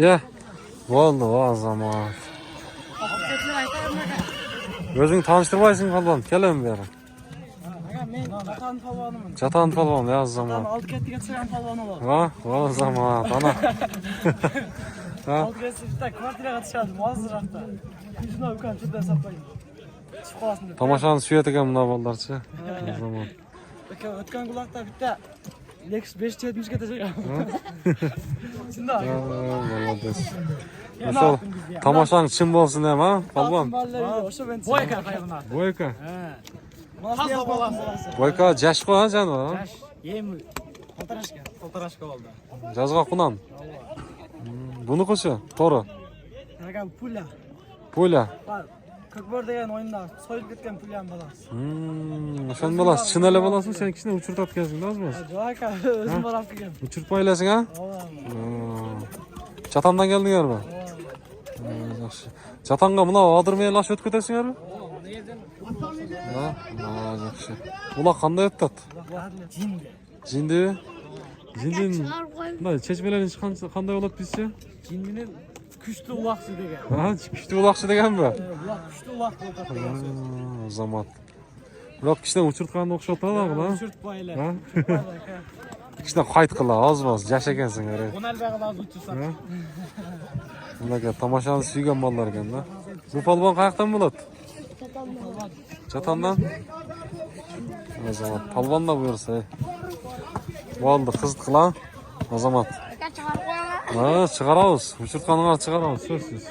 Ya, bo'ldi, azamat. O'zing tanishtirmaysan qalban, kelim bu yerga. Men Jatan polvoniman. Jatan polvon, ya azamat. Oldi kettiga chiqqan polvonim bor. Ha, azamat, ana. Ha, Oldi ketdi, kvartiraga tushadi, hozirda. Shuni ukam chetdan sapaydi. Chiqib qolasin deb. tomoshani suyat ekan bunda bolalarcha. Azamat. Aka o'tgan guloqda bitta Lexus 570 ga tashlagan. Shunda. Молодец. O'sha tomoshang chin bo'lsin ham, ha, polvon. O'sha men. Boyka qayerdan? Boyka. Ha. Fazla bolasi. Boyka jashqo, ha, janob. Yash, yem poltorashka oldi. Jazg'a qunan. Buni qo'shi, to'g'ri. Aka pula. Pula. Kokbor degan o'yinda so'yib ketgan pulyam bolasi. O'shan bolasi, chinala bolasimi, sen kishini uchirib o'tkazing, lozim. Yo'q aka, o'zim borib kelgan. Uchirib qo'ylasing, ha? Chatamdan keldinglarmi? Yaxshi. Chatanga buna odirmay lash o'tib ketasizlarmi? Ha, yaxshi. Ular qanday o'tadi? Jindi. Jindi. Jindin. Bunday chechmalaring qanday bo'ladi bizcha? Jindini kuchli uloqchi degan. Ha, kuchli uloqchi deganmi? Uloq kuchli uloq bo'ladi. Azamat. Biroq kishini uchirtganda o'xshatadi, ha? Uchirib qo'ylar. Ha? Kishini qayt qila, ozmos, jash ekansan, qarang. O'nalbaga hozir uchirsa. Bularga tomoshani suygan bolalar ekanda. Bu polvon qayerdan bo'ladi? Chatondan. Azamat, polvonda buyursa. Bo'ldi, qiziq qilan. Azamat. Ha, chiqaramiz. Uchirtganingni chiqaramiz, so'zsiz.